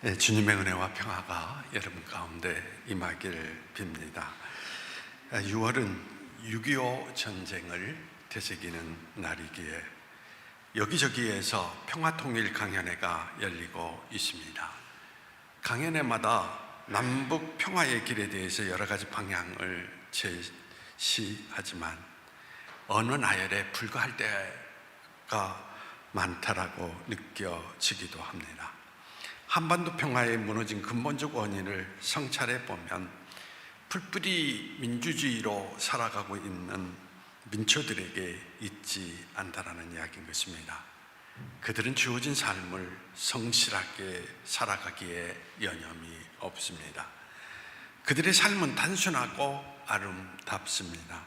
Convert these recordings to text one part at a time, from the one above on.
주님의 은혜와 평화가 여러분 가운데 임하기를 빕니다. 6월은 6.25 전쟁을 되새기는 날이기에 여기저기에서 평화통일 강연회가 열리고 있습니다. 강연회마다 남북 평화의 길에 대해서 여러 가지 방향을 제시하지만 어느 나열에 불과할 때가 많다라고 느껴지기도 합니다. 한반도 평화에 무너진 근본적 원인을 성찰해 보면 풀뿌리 민주주의로 살아가고 있는 민초들에게 있지 않다라는 이야기인 것입니다. 그들은 주어진 삶을 성실하게 살아가기에 여념이 없습니다. 그들의 삶은 단순하고 아름답습니다.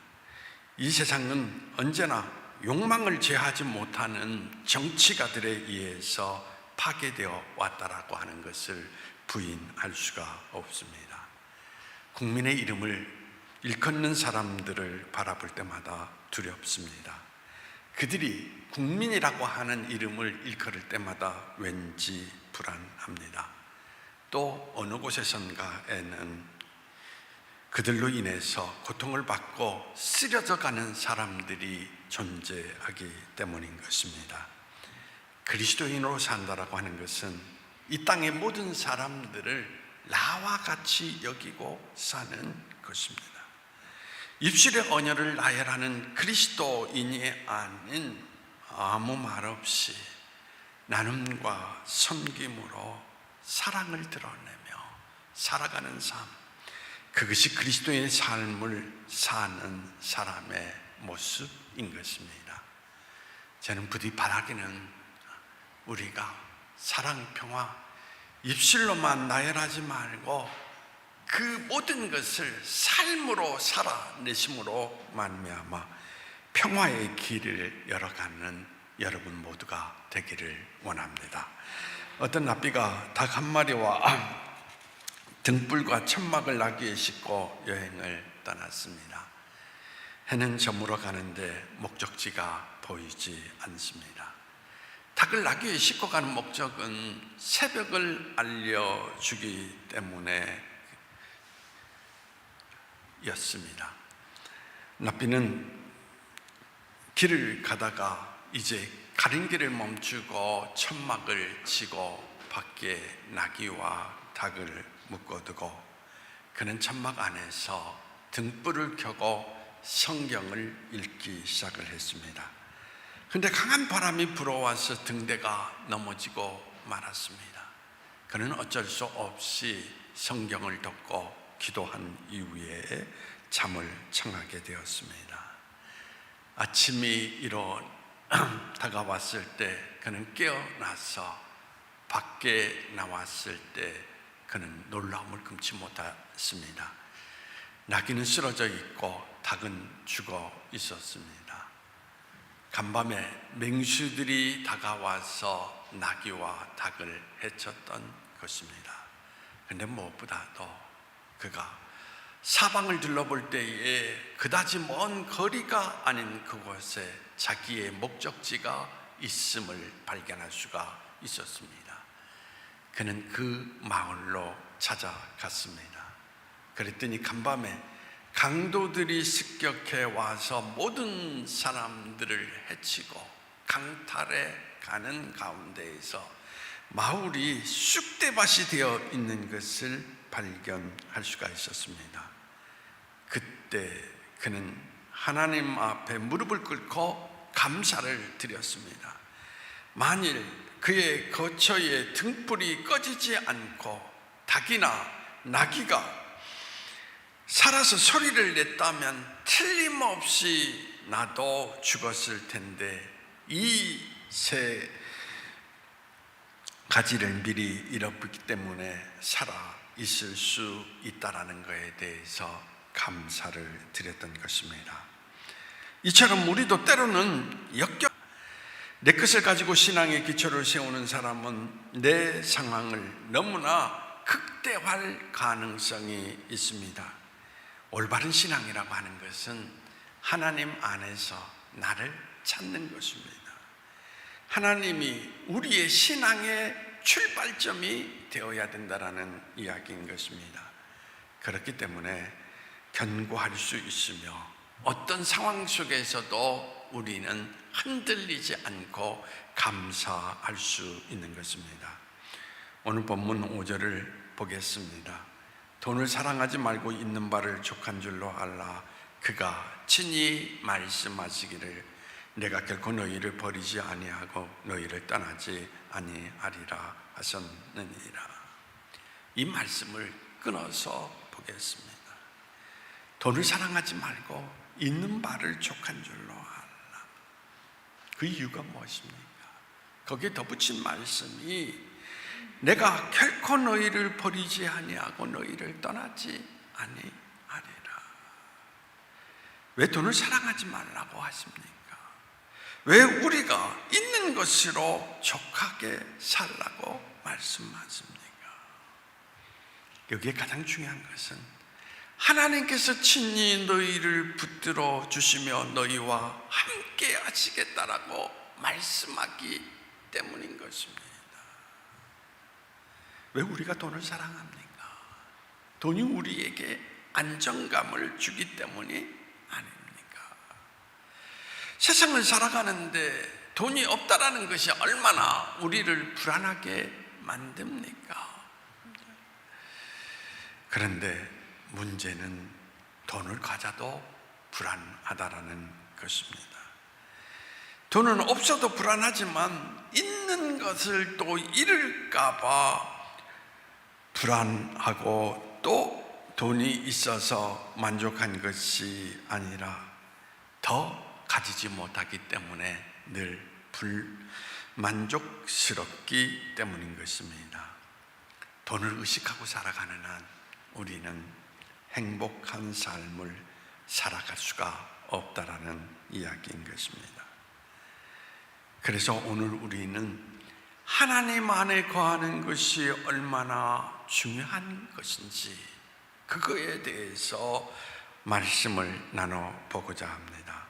이 세상은 언제나 욕망을 제하지 못하는 정치가들에 의해서 파괴되어 왔다라고 하는 것을 부인할 수가 없습니다. 국민의 이름을 일컫는 사람들을 바라볼 때마다 두렵습니다. 그들이 국민이라고 하는 이름을 일컬을 때마다 왠지 불안합니다. 또 어느 곳에선가에는 그들로 인해서 고통을 받고 쓰러져 가는 사람들이 존재하기 때문인 것입니다. 그리스도인으로 산다라고 하는 것은 이 땅의 모든 사람들을 나와 같이 여기고 사는 것입니다. 입술의 언어를 나열하는 그리스도인이 아닌 아무 말 없이 나눔과 섬김으로 사랑을 드러내며 살아가는 삶, 그것이 그리스도의 삶을 사는 사람의 모습인 것입니다. 저는 부디 바라기는 우리가 사랑, 평화, 입술로만 나열하지 말고 그 모든 것을 삶으로 살아내심으로 말미암아 평화의 길을 열어가는 여러분 모두가 되기를 원합니다. 어떤 납비가 닭 한 마리와 등불과 천막을 나귀에 싣고 여행을 떠났습니다. 해는 저물어 가는데 목적지가 보이지 않습니다. 닭을 나귀에 싣고 가는 목적은 새벽을 알려주기 때문에 였습니다. 납비는 길을 가다가 이제 가는 길을 멈추고 천막을 치고 밖에 나귀와 닭을 묶어두고 그는 천막 안에서 등불을 켜고 성경을 읽기 시작을 했습니다. 그런데 강한 바람이 불어와서 등대가 넘어지고 말았습니다. 그는 어쩔 수 없이 성경을 덮고 기도한 이후에 잠을 청하게 되었습니다. 아침이 다가왔을 때 그는 깨어나서 밖에 나왔을 때 그는 놀라움을 금치 못했습니다. 나귀는 쓰러져 있고 닭은 죽어 있었습니다. 간밤에 맹수들이 다가와서 나귀와 닭을 해쳤던 것입니다. 그런데 무엇보다도 그가 사방을 둘러볼 때에 그다지 먼 거리가 아닌 그곳에 자기의 목적지가 있음을 발견할 수가 있었습니다. 그는 그 마을로 찾아갔습니다. 그랬더니 간밤에 강도들이 습격해 와서 모든 사람들을 해치고 강탈해 가는 가운데에서 마을이 쑥대밭이 되어 있는 것을 발견할 수가 있었습니다. 그때 그는 하나님 앞에 무릎을 꿇고 감사를 드렸습니다. 만일 그의 거처에 등불이 꺼지지 않고 닭이나 나귀가 살아서 소리를 냈다면 틀림없이 나도 죽었을 텐데 이 세 가지를 미리 잃어버렸기 때문에 살아 있을 수 있다라는 것에 대해서 감사를 드렸던 것입니다. 이처럼 우리도 때로는 내 것을 가지고 신앙의 기초를 세우는 사람은 내 상황을 너무나 극대화할 가능성이 있습니다. 올바른 신앙이라고 하는 것은 하나님 안에서 나를 찾는 것입니다. 하나님이 우리의 신앙의 출발점이 되어야 된다라는 이야기인 것입니다. 그렇기 때문에 견고할 수 있으며 어떤 상황 속에서도 우리는 흔들리지 않고 감사할 수 있는 것입니다. 오늘 본문 5절을 보겠습니다. 돈을 사랑하지 말고 있는 바를 족한 줄로 알라. 그가 친히 말씀하시기를 내가 결코 너희를 버리지 아니하고 너희를 떠나지 아니하리라 하셨느니라. 이 말씀을 끊어서 보겠습니다. 돈을 사랑하지 말고 있는 바를 족한 줄로 알라. 그 이유가 무엇입니까? 거기에 덧붙인 말씀이 내가 결코 너희를 버리지 아니하고 너희를 떠나지 아니하리라. 왜 돈을 사랑하지 말라고 하십니까? 왜 우리가 있는 것으로 족하게 살라고 말씀하십니까? 여기에 가장 중요한 것은 하나님께서 친히 너희를 붙들어 주시며 너희와 함께 하시겠다라고 말씀하기 때문인 것입니다. 왜 우리가 돈을 사랑합니까? 돈이 우리에게 안정감을 주기 때문이 아닙니까? 세상을 살아가는데 돈이 없다라는 것이 얼마나 우리를 불안하게 만듭니까? 그런데 문제는 돈을 가져도 불안하다라는 것입니다. 돈은 없어도 불안하지만 있는 것을 또 잃을까 봐 불안하고 또 돈이 있어서 만족한 것이 아니라 더 가지지 못하기 때문에 늘 불만족스럽기 때문인 것입니다. 돈을 의식하고 살아가는 한 우리는 행복한 삶을 살아갈 수가 없다라는 이야기인 것입니다. 그래서 오늘 우리는 하나님 안에 거하는 것이 얼마나 중요한 것인지 그거에 대해서 말씀을 나눠보고자 합니다.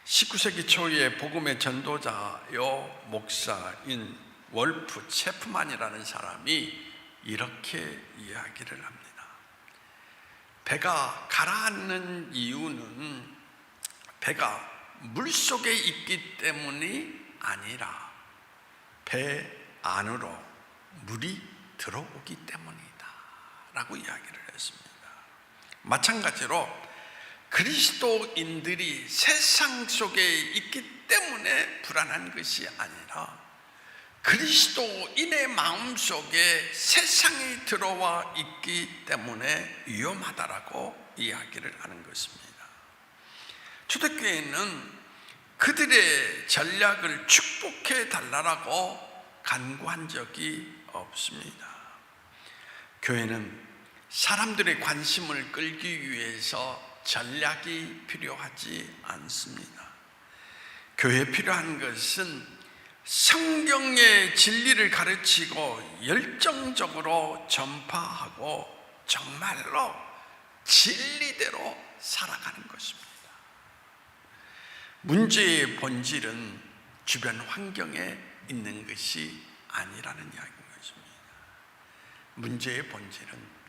19세기 초에 복음의 전도자요 목사인 월프 체프만이라는 사람이 이렇게 이야기를 합니다. 배가 가라앉는 이유는 배가 물속에 있기 때문이 아니라 배 안으로 물이 들어오기 때문이다 라고 이야기를 했습니다. 마찬가지로 그리스도인들이 세상 속에 있기 때문에 불안한 것이 아니라 그리스도인의 마음속에 세상이 들어와 있기 때문에 위험하다라고 이야기를 하는 것입니다. 초대교회는 그들의 전략을 축복해 달라고 간구한 적이 없습니다. 교회는 사람들의 관심을 끌기 위해서 전략이 필요하지 않습니다. 교회에 필요한 것은 성경의 진리를 가르치고 열정적으로 전파하고 정말로 진리대로 살아가는 것입니다. 문제의 본질은 주변 환경에 있는 것이 아니라는 이야기인 것입니다. 문제의 본질은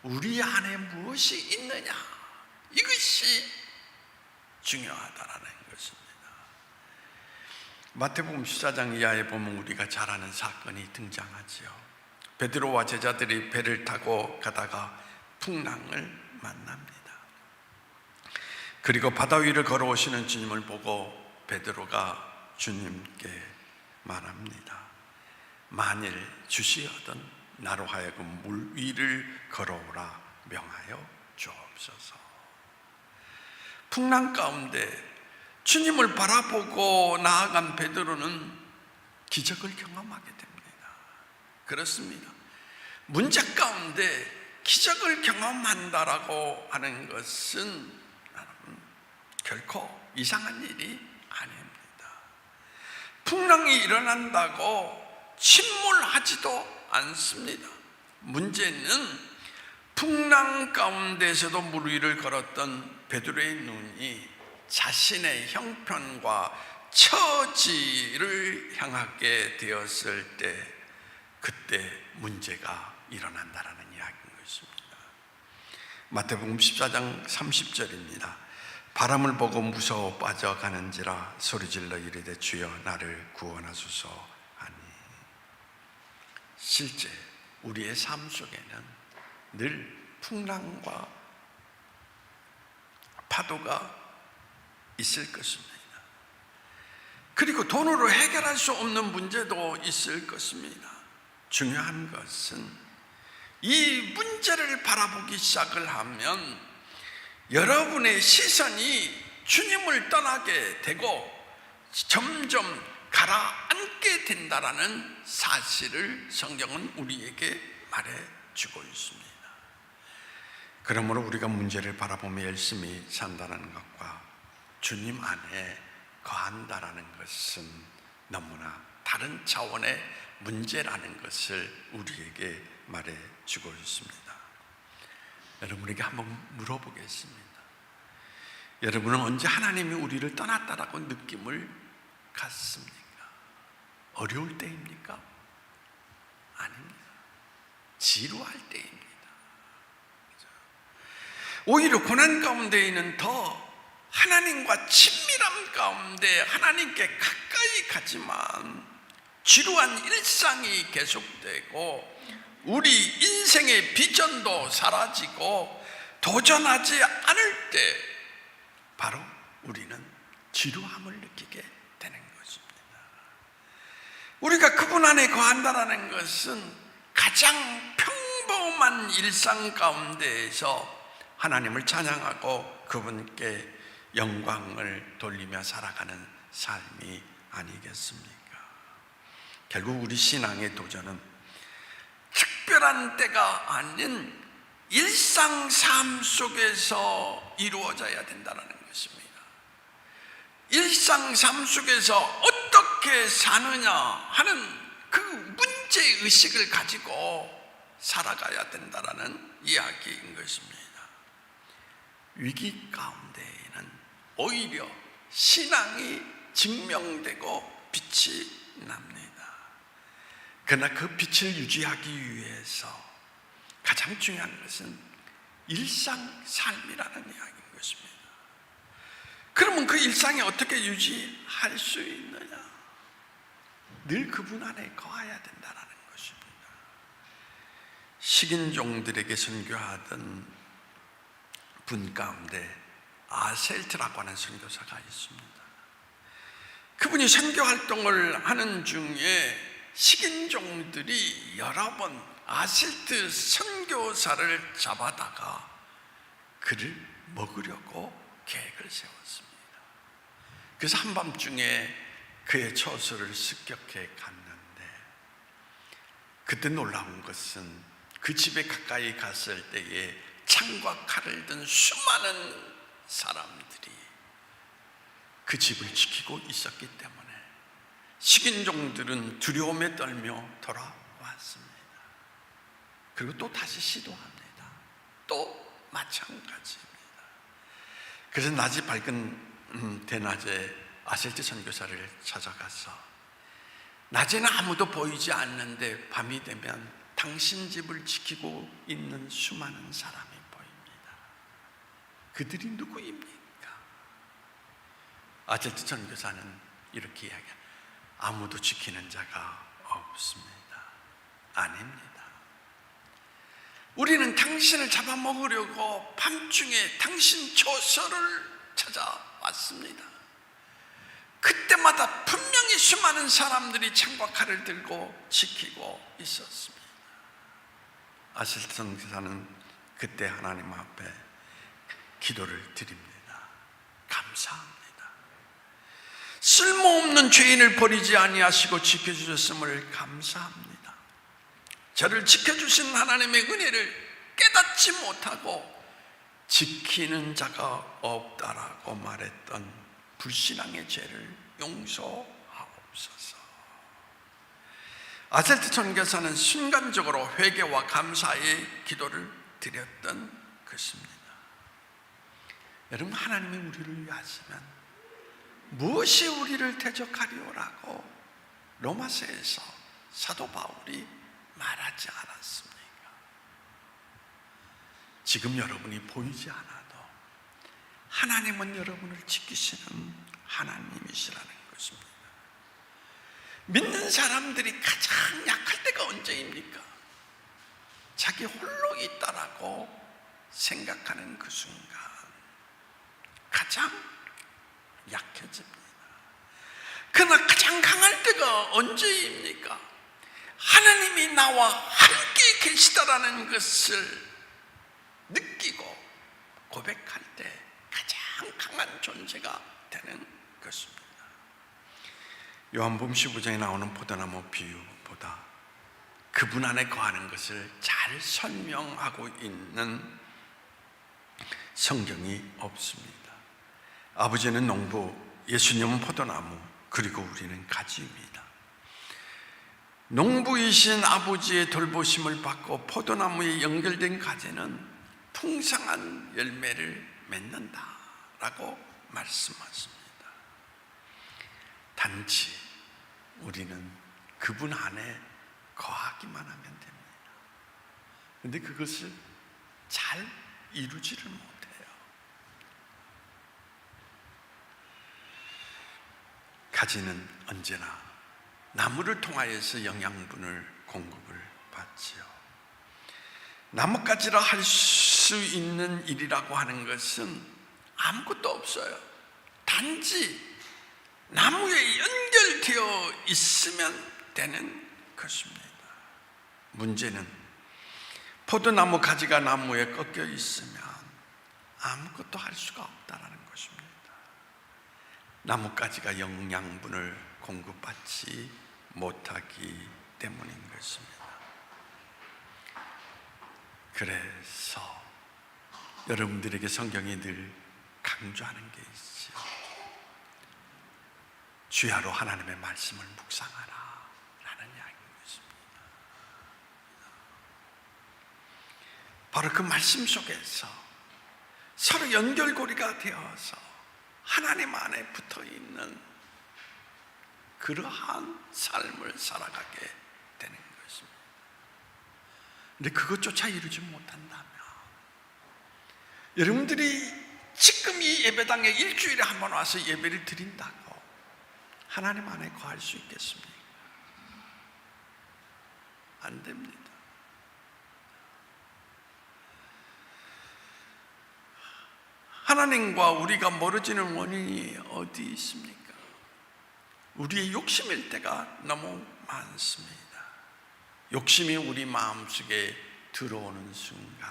우리 안에 무엇이 있느냐, 이것이 중요하다라는 것입니다. 마태복음 14장 이하에 보면 우리가 잘 아는 사건이 등장하지요. 베드로와 제자들이 배를 타고 가다가 풍랑을 만납니다. 그리고 바다 위를 걸어오시는 주님을 보고 베드로가 주님께 말합니다. 만일 주시거든 나로 하여금 물 위를 걸어오라 명하여 주옵소서. 풍랑 가운데 주님을 바라보고 나아간 베드로는 기적을 경험하게 됩니다. 그렇습니다. 문제 가운데 기적을 경험한다라고 하는 것은 결코 이상한 일이 아닙니다. 풍랑이 일어난다고 침몰하지도 않습니다. 문제는 풍랑 가운데서도 물 위를 걸었던 베드로의 눈이 자신의 형편과 처지를 향하게 되었을 때 그때 문제가 일어난다라는 이야기인 것입니다. 마태복음 14장 30절입니다. 바람을 보고 무서워 빠져가는지라 소리질러 이르되 주여 나를 구원하소서 하니. 실제 우리의 삶 속에는 늘 풍랑과 파도가 있을 것입니다. 그리고 돈으로 해결할 수 없는 문제도 있을 것입니다. 중요한 것은 이 문제를 바라보기 시작을 하면 여러분의 시선이 주님을 떠나게 되고 점점 가라앉게 된다라는 사실을 성경은 우리에게 말해주고 있습니다. 그러므로 우리가 문제를 바라보며 열심히 산다는 것과 주님 안에 거한다라는 것은 너무나 다른 차원의 문제라는 것을 우리에게 말해주고 있습니다. 여러분에게 한번 물어보겠습니다. 여러분은 언제 하나님이 우리를 떠났다라고 느낌을 갖습니까? 어려울 때입니까? 아닙니다. 지루할 때입니다. 오히려 고난 가운데에는 더 하나님과 친밀함 가운데 하나님께 가까이 가지만 지루한 일상이 계속되고 우리 인생의 비전도 사라지고 도전하지 않을 때 바로 우리는 지루함을 느끼게 되는 것입니다. 우리가 그분 안에 거한다는 것은 가장 평범한 일상 가운데에서 하나님을 찬양하고 그분께 영광을 돌리며 살아가는 삶이 아니겠습니까? 결국 우리 신앙의 도전은 특별한 때가 아닌 일상 삶 속에서 이루어져야 된다는 것입니다. 일상 삶 속에서 어떻게 사느냐 하는 그 문제의식을 가지고 살아가야 된다는 이야기인 것입니다. 위기 가운데에는 오히려 신앙이 증명되고 빛이 납니다. 그러나 그 빛을 유지하기 위해서 가장 중요한 것은 일상 삶이라는 이야기인 것입니다. 그러면 그 일상이 어떻게 유지할 수 있느냐? 늘 그분 안에 거해야 된다는 것입니다. 식인종들에게 선교하던 분 가운데 아셀트라고 하는 선교사가 있습니다. 그분이 선교 활동을 하는 중에 식인종들이 여러 번 아셀트 선교사를 잡아다가 그를 먹으려고 계획을 세웠습니다. 그래서 한밤중에 그의 처소를 습격해 갔는데 그때 놀라운 것은 그 집에 가까이 갔을 때에 창과 칼을 든 수많은 사람들이 그 집을 지키고 있었기 때문에 식인종들은 두려움에 떨며 돌아왔습니다. 그리고 또 다시 시도합니다. 또 마찬가지입니다. 그래서 낮이 밝은 대낮에 아셀트 선교사를 찾아가서 낮에는 아무도 보이지 않는데 밤이 되면 당신 집을 지키고 있는 수많은 사람이 보입니다. 그들이 누구입니까? 아셀트 선교사는 이렇게 이야기합니다. 아무도 지키는 자가 없습니다. 아닙니다. 우리는 당신을 잡아먹으려고 밤중에 당신 처소를 찾아왔습니다. 그때마다 분명히 수많은 사람들이 창과 칼을 들고 지키고 있었습니다. 아셀트 선교사는 그때 하나님 앞에 기도를 드립니다. 감사합니다. 쓸모없는 죄인을 버리지 아니하시고 지켜주셨음을 감사합니다. 저를 지켜주신 하나님의 은혜를 깨닫지 못하고 지키는 자가 없다라고 말했던 불신앙의 죄를 용서하옵소서. 아셀트 선교사는 순간적으로 회개와 감사의 기도를 드렸던 것입니다. 여러분, 하나님이 우리를 위하시면 무엇이 우리를 대적하리오라고 로마서에서 사도 바울이 말하지 않았습니까? 지금 여러분이 보이지 않아도 하나님은 여러분을 지키시는 하나님이시라는 것입니다. 믿는 사람들이 가장 약할 때가 언제입니까? 자기 홀로 있다라고 생각하는 그 순간 가장 약해집니다. 그러나 가장 강할 때가 언제입니까? 하나님이 나와 함께 계시다라는 것을 느끼고 고백할 때 가장 강한 존재가 되는 것입니다. 요한복음 15장에 나오는 포도나무 비유보다 그분 안에 거하는 것을 잘 설명하고 있는 성경이 없습니다. 아버지는 농부, 예수님은 포도나무, 그리고 우리는 가지입니다. 농부이신 아버지의 돌보심을 받고 포도나무에 연결된 가지는 풍성한 열매를 맺는다라고 말씀하십니다. 단지 우리는 그분 안에 거하기만 하면 됩니다. 그런데 그것을 잘 이루지를 못해요. 가지는 언제나 나무를 통하여서 영양분을 공급을 받지요. 나뭇가지라 할 수 있는 일이라고 하는 것은 아무것도 없어요. 단지 나무에 연결되어 있으면 되는 것입니다. 문제는 포도나무 가지가 나무에 꺾여 있으면 아무것도 할 수가 없다는 것입니다. 나뭇가지가 영양분을 공급받지 못하기 때문인 것입니다. 그래서 여러분들에게 성경이 늘 강조하는 게 있죠. 주야로 하나님의 말씀을 묵상하라 라는 이야기인 것입니다. 바로 그 말씀 속에서 서로 연결고리가 되어서 하나님 안에 붙어있는 그러한 삶을 살아가게 되는 것입니다. 근데 그것조차 이루지 못한다면 여러분들이 지금 이 예배당에 일주일에 한 번 와서 예배를 드린다고 하나님 안에 거할 수 있겠습니까? 안 됩니다. 하나님과 우리가 멀어지는 원인이 어디 있습니까? 우리의 욕심일 때가 너무 많습니다. 욕심이 우리 마음속에 들어오는 순간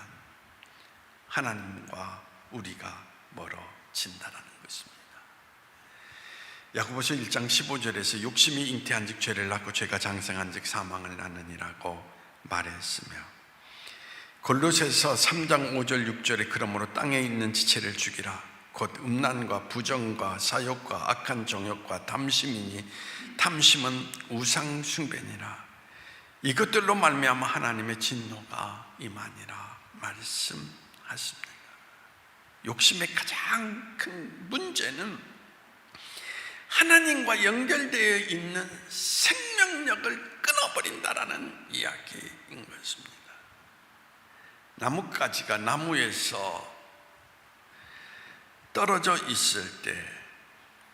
하나님과 우리가 멀어진다는 것입니다. 야고보서 1장 15절에서 욕심이 잉태한 즉 죄를 낳고 죄가 장성한 즉 사망을 낳느니라고 말했으며, 골로새서 3장 5절 6절에 그러므로 땅에 있는 지체를 죽이라 곧 음란과 부정과 사욕과 악한 정욕과 탐심이니 탐심은 우상 숭배니라. 이것들로 말미암아 하나님의 진노가 임하니라 말씀하십니다. 욕심의 가장 큰 문제는 하나님과 연결되어 있는 생명력을 끊어버린다라는 이야기인 것입니다. 나뭇가지가 나무에서 떨어져 있을 때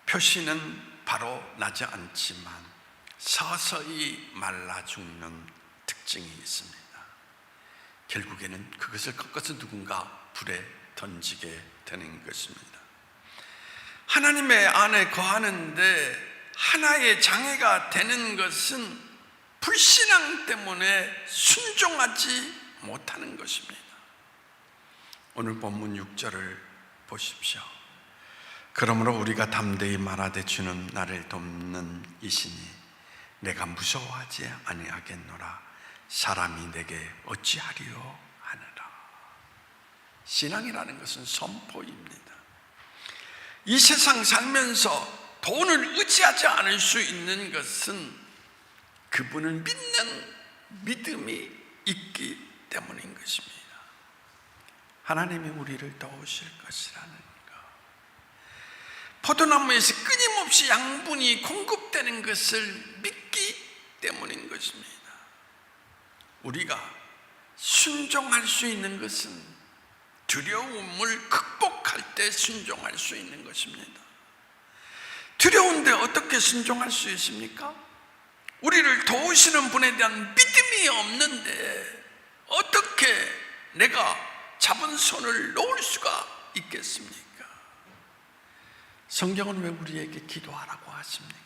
표시는 바로 나지 않지만 서서히 말라 죽는 특징이 있습니다. 결국에는 그것을 꺾어서 누군가 불에 던지게 되는 것입니다. 하나님의 안에 거하는데 하나의 장애가 되는 것은 불신앙 때문에 순종하지 못하는 것입니다. 오늘 본문 6절을 보십시오. 그러므로 우리가 담대히 말하되 주는 나를 돕는 이시니 내가 무서워하지 아니하겠노라. 사람이 내게 어찌하리요 하느라. 신앙이라는 것은 선포입니다. 이 세상 살면서 돈을 의지하지 않을 수 있는 것은 그분을 믿는 믿음이 있기 때문인 것입니다. 하나님이 우리를 도우실 것이라는 것, 포도나무에서 끊임없이 양분이 공급되는 것을 믿기 때문인 것입니다. 우리가 순종할 수 있는 것은 두려움을 극복할 때 순종할 수 있는 것입니다. 두려운데 어떻게 순종할 수 있습니까? 우리를 도우시는 분에 대한 믿음이 없는데 어떻게 내가 잡은 손을 놓을 수가 있겠습니까? 성경은 왜 우리에게 기도하라고 하십니까?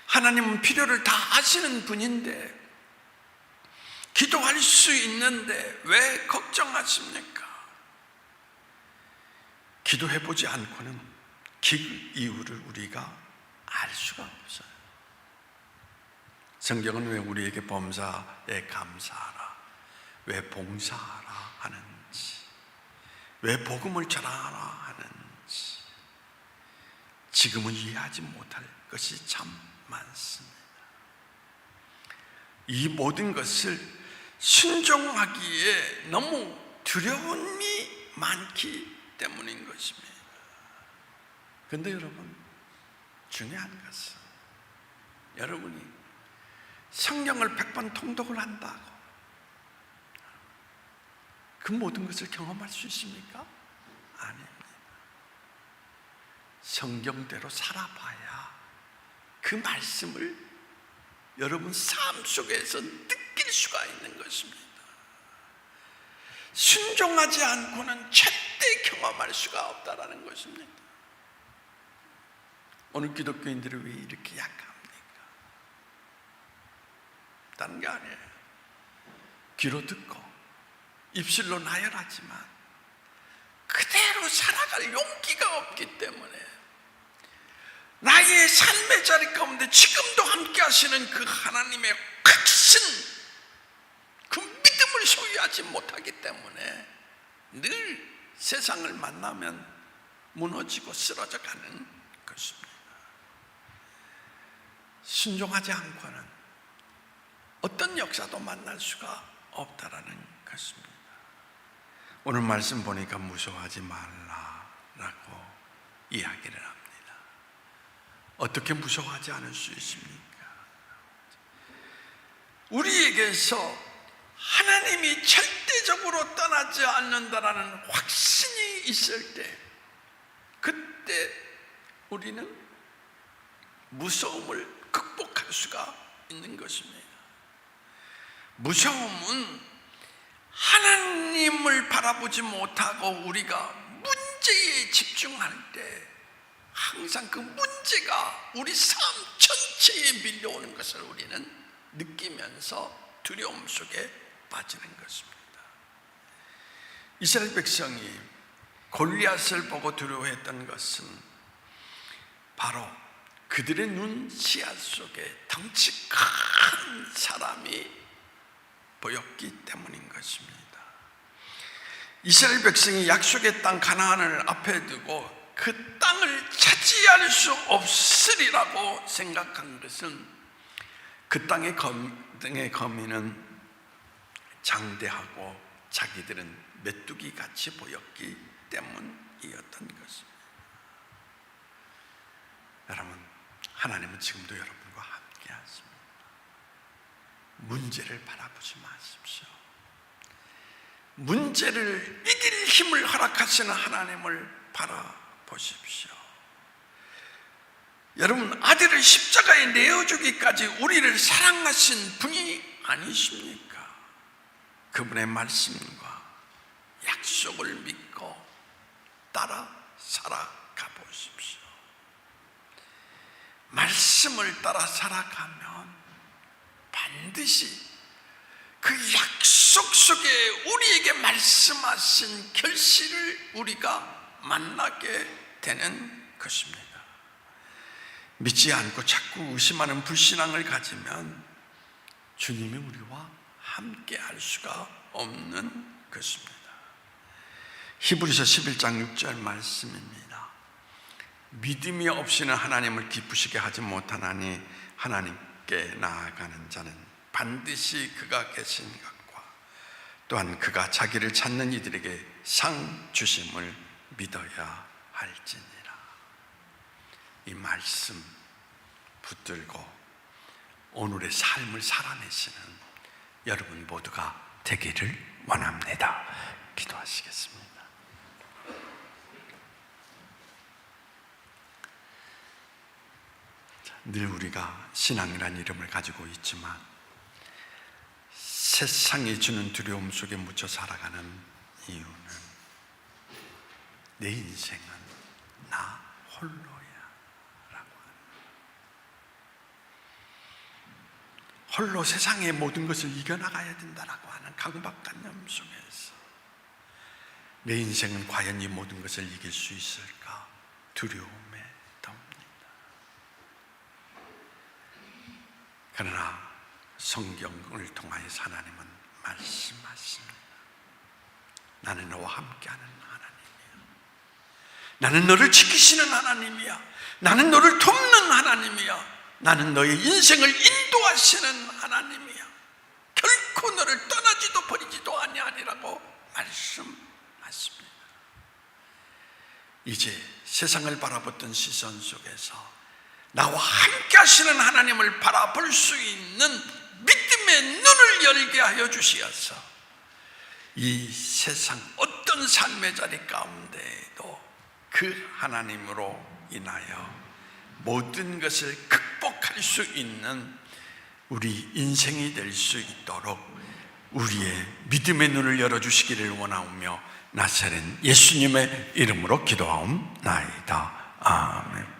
하나님은 필요를 다 아시는 분인데 기도할 수 있는데 왜 걱정하십니까? 기도해보지 않고는 그 이유를 우리가 알 수가 없어요. 성경은 왜 우리에게 범사에 감사하라, 왜 봉사하라 하는지, 왜 복음을 전하라 하는지 지금은 이해하지 못할 것이 참 많습니다. 이 모든 것을 순종하기에 너무 두려움이 많기 때문인 것입니다. 그런데 여러분, 중요한 것은 여러분이 성경을 100번 통독을 한다고 그 모든 것을 경험할 수 있습니까? 아닙니다. 성경대로 살아봐야 그 말씀을 여러분 삶 속에서 느낄 수가 있는 것입니다. 순종하지 않고는 절대 경험할 수가 없다는 것입니다. 오늘 기독교인들이 왜 이렇게 약합니까? 다른 게 아니에요. 귀로 듣고 입술로 나열하지만 그대로 살아갈 용기가 없기 때문에 나의 삶의 자리 가운데 지금도 함께 하시는 그 하나님의 크신 그 믿음을 소유하지 못하기 때문에 늘 세상을 만나면 무너지고 쓰러져 가는 것입니다. 순종하지 않고는 어떤 역사도 만날 수가 없다라는 것입니다. 오늘 말씀 보니까 무서워하지 말라라고 이야기를 합니다. 어떻게 무서워하지 않을 수 있습니까? 우리에게서 하나님이 절대적으로 떠나지 않는다라는 확신이 있을 때 그때 우리는 무서움을 극복할 수가 있는 것입니다. 무서움은 하나님을 바라보지 못하고 우리가 문제에 집중할 때 항상 그 문제가 우리 삶 전체에 밀려오는 것을 우리는 느끼면서 두려움 속에 빠지는 것입니다. 이스라엘 백성이 골리앗을 보고 두려워했던 것은 바로 그들의 눈 씨앗 속에 덩치 큰 사람이 보였기 때문인 것입니다. 이스라엘 백성이 약속의 땅 가나안을 앞에 두고 그 땅을 차지할 수 없으리라고 생각한 것은 그 땅의 거민은 장대하고 자기들은 메뚜기 같이 보였기 때문이었던 것입니다. 여러분, 하나님은 지금도 여러분과 함께 하십니다. 문제를 바라보지 마십시오. 문제를 이길 힘을 허락하시는 하나님을 바라보십시오. 여러분, 아들을 십자가에 내어주기까지 우리를 사랑하신 분이 아니십니까? 그분의 말씀과 약속을 믿고 따라 살아가 보십시오. 말씀을 따라 살아가면 반드시 그 약속 속에 우리에게 말씀하신 결실을 우리가 만나게 되는 것입니다. 믿지 않고 자꾸 의심하는 불신앙을 가지면 주님이 우리와 함께 할 수가 없는 것입니다. 히브리서 11장 6절 말씀입니다. 믿음이 없이는 하나님을 기쁘시게 하지 못하나니 하나님께 나아가는 자는 반드시 그가 계신 것과 또한 그가 자기를 찾는 이들에게 상 주심을 믿어야 할지니라. 이 말씀 붙들고 오늘의 삶을 살아내시는 여러분 모두가 되기를 원합니다. 기도하시겠습니다. 늘 우리가 신앙이라는 이름을 가지고 있지만 세상이 주는 두려움 속에 묻혀 살아가는 이유는 내 인생은 나 홀로야 라고 홀로 세상의 모든 것을 이겨나가야 된다라고 하는 강박관념 속에서 내 인생은 과연 이 모든 것을 이길 수 있을까 두려움에 덮니다. 그러나 성경을 통하여서 하나님은 말씀하십니다. 나는 너와 함께하는 하나님이야. 나는 너를 지키시는 하나님이야. 나는 너를 돕는 하나님이야. 나는 너의 인생을 인도하시는 하나님이야. 결코 너를 떠나지도 버리지도 아니하리라고 말씀하십니다. 이제 세상을 바라봤던 시선 속에서 나와 함께 하시는 하나님을 바라볼 수 있는 믿음의 눈을 열게 하여 주시어서 이 세상 어떤 삶의 자리 가운데에도 그 하나님으로 인하여 모든 것을 극복할 수 있는 우리 인생이 될 수 있도록 우리의 믿음의 눈을 열어주시기를 원하오며 나사렛 예수님의 이름으로 기도하옵나이다. 아멘.